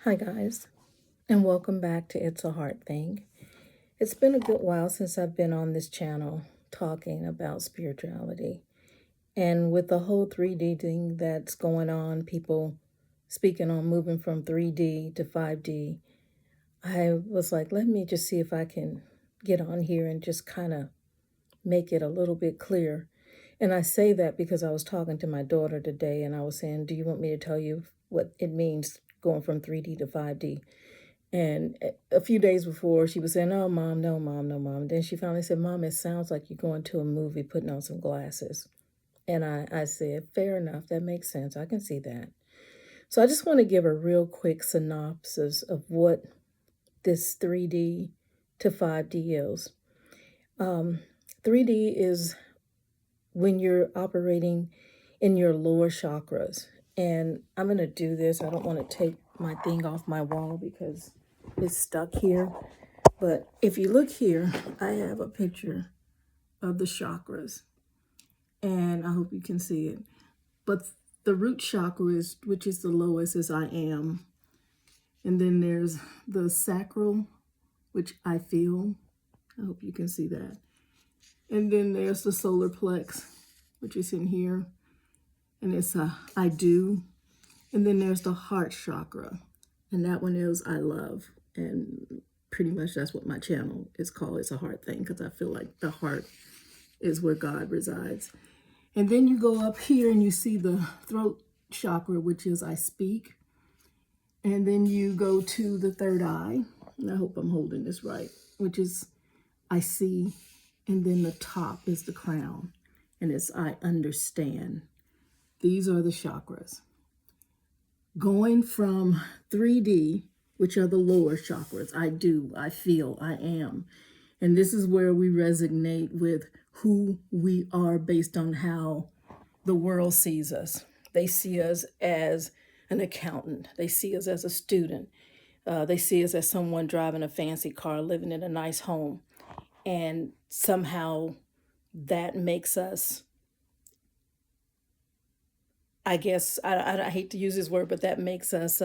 Hi, guys, and welcome back to It's a Heart Thing. It's been a good while since I've been on this channel talking about spirituality. And with the whole 3D thing that's going on, people speaking on moving from 3D to 5D, I was like, let me just see if I can get on here and just kind of make it a little bit clear. And I say that because I was talking to my daughter today and I was saying, do you want me to tell you what it means going from 3D to 5D? And a few days before, she was saying, "Oh, mom, no, mom, no, mom." Then she finally said, "Mom, it sounds like you're going to a movie putting on some glasses." And I said, "Fair enough. That makes sense. I can see that." So I just want to give a real quick synopsis of what this 3D to 5D is. 3D is when you're operating in your lower chakras. And I'm going to do this. I don't want to take my thing off my wall because it's stuck here. But if you look here, I have a picture of the chakras, and I hope you can see it. But the root chakra is, which is the lowest, is I am. And then there's the sacral, which I feel. I hope you can see that. And then there's the solar plex, which is in here, and it's I do. And then there's the heart chakra, and that one is I love. And pretty much that's what my channel is called. It's a heart thing because I feel like the heart is where God resides. And then you go up here and you see the throat chakra, which is I speak. And then you go to the third eye, and I hope I'm holding this right, which is I see. And then the top is the crown, and it's I understand. These are the chakras. Going from 3D, which are the lower chakras, I do, I feel, I am. And this is where we resonate with who we are based on how the world sees us. They see us as an accountant. They see us as a student. They see us as someone driving a fancy car, living in a nice home. And somehow that makes us, I guess, I hate to use this word, but that makes us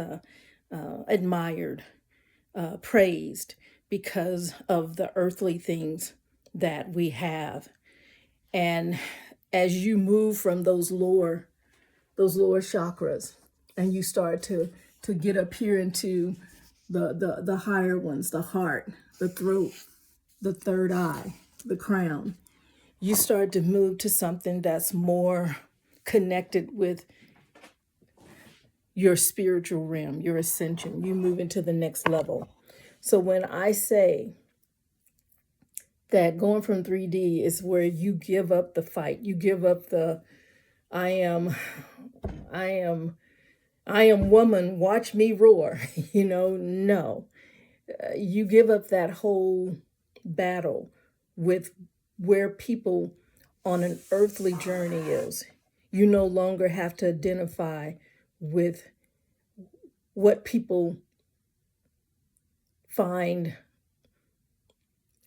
admired, praised because of the earthly things that we have. And as you move from those lower chakras and you start to get up here into the higher ones, the heart, the throat, the third eye, the crown, you start to move to something that's more connected with your spiritual realm, your ascension. You move into the next level. So when I say that going from 3D is where you give up the fight, you give up the I am I am I am woman, watch me roar. No. You give up that whole battle with where people on an earthly journey is. You no longer have to identify with what people find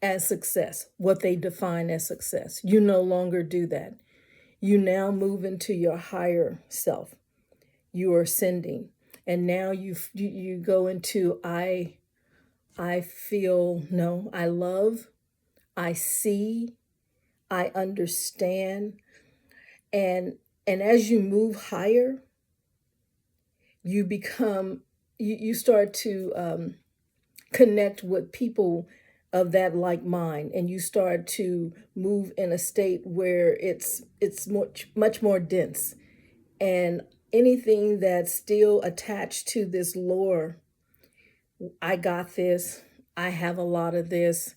as success, what they define as success. You no longer do that. You now move into your higher self. You are ascending, and now you go into I feel, no, I love, I see, I understand, and as you move higher, you become you start to connect with people of that like mind, and you start to move in a state where it's much more dense, and anything that's still attached to this lore, I got this, I have a lot of this,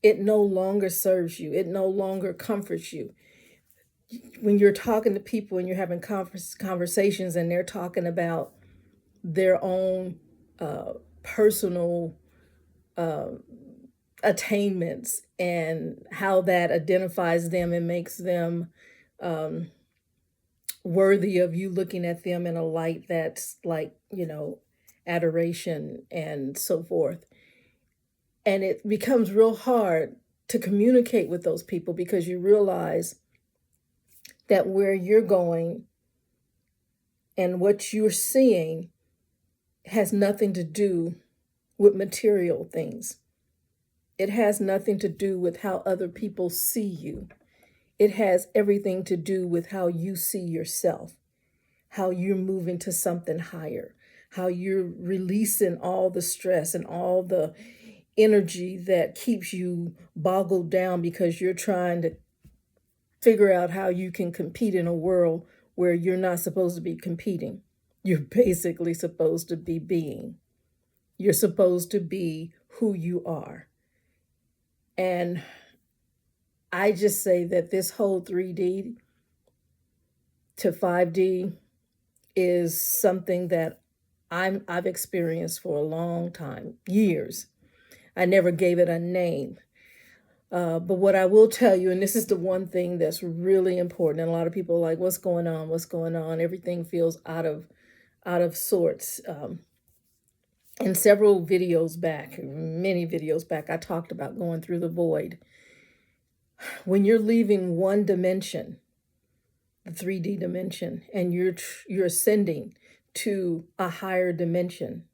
it no longer serves you, it no longer comforts you. When you're talking to people and you're having conversations and they're talking about their own personal attainments and how that identifies them and makes them worthy of you looking at them in a light that's like, adoration and so forth. And it becomes real hard to communicate with those people because you realize that where you're going and what you're seeing has nothing to do with material things. It has nothing to do with how other people see you. It has everything to do with how you see yourself, how you're moving to something higher, how you're releasing all the stress and all the energy that keeps you boggled down because you're trying to figure out how you can compete in a world where you're not supposed to be competing. You're basically supposed to be being. You're supposed to be who you are. And I just say that this whole 3D to 5D is something that I've experienced for a long time, years. I never gave it a name. But what I will tell you, and this is the one thing that's really important, and a lot of people are like, what's going on? What's going on? Everything feels out of sorts. In several videos back, many videos back, I talked about going through the void. When you're leaving one dimension, the 3D dimension, and you're ascending to a higher dimension,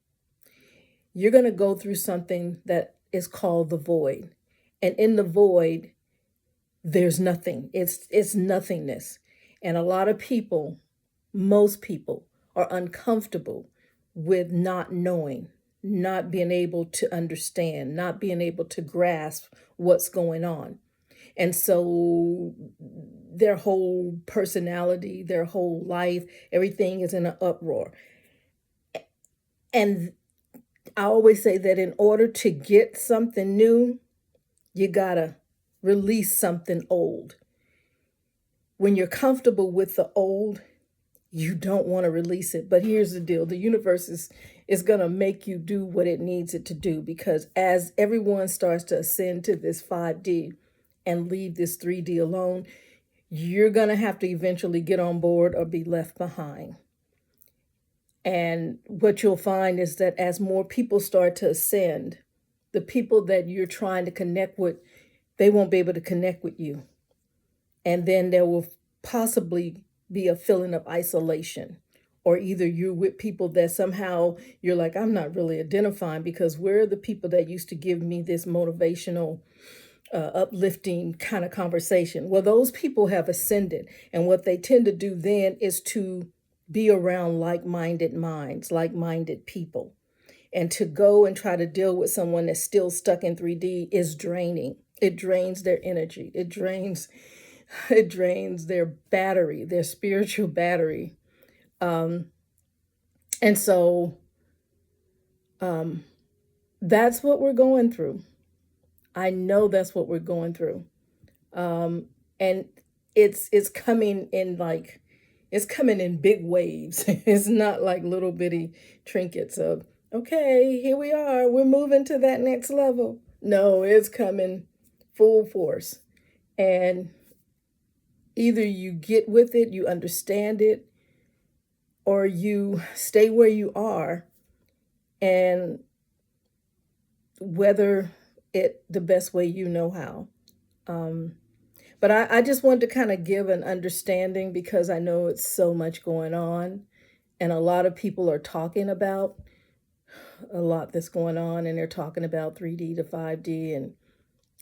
you're going to go through something that is called the void. And in the void, there's nothing. It's nothingness. And a lot of people, most people, are uncomfortable with not knowing, not being able to understand, not being able to grasp what's going on. And so their whole personality, their whole life, everything is in an uproar. And I always say that in order to get something new, you gotta release something old. When you're comfortable with the old, you don't want to release it. But here's the deal. The universe is going to make you do what it needs it to do, because as everyone starts to ascend to this 5D and leave this 3D alone, you're going to have to eventually get on board or be left behind. And what you'll find is that as more people start to ascend, the people that you're trying to connect with, they won't be able to connect with you. And then there will possibly be a feeling of isolation, or either you're with people that somehow you're like, I'm not really identifying, because where are the people that used to give me this motivational, uplifting kind of conversation? Well, those people have ascended. And what they tend to do then is to be around like-minded minds, like-minded people. And to go and try to deal with someone that's still stuck in 3D is draining. It drains their energy. It drains their battery, their spiritual battery. And so that's what we're going through. I know that's what we're going through. And it's coming in it's coming in big waves. It's not like little bitty trinkets of, okay, here we are, we're moving to that next level. No, it's coming full force. And either you get with it, you understand it, or you stay where you are and weather it the best way you know how. But I just wanted to kind of give an understanding, because I know it's so much going on, and a lot of people are talking about a lot that's going on, and they're talking about 3D to 5D and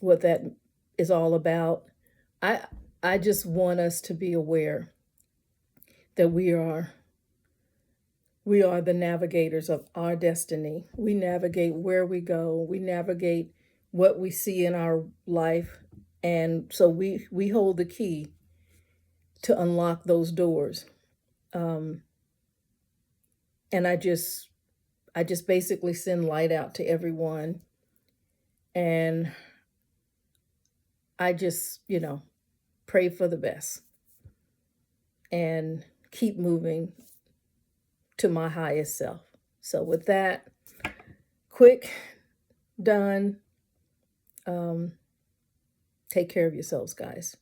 what that is all about. I just want us to be aware that we are the navigators of our destiny. We navigate where we go. We navigate what we see in our life. And so we hold the key to unlock those doors. And I just basically send light out to everyone. And I just, pray for the best and keep moving to my highest self. So with that, quick, done. Take care of yourselves, guys.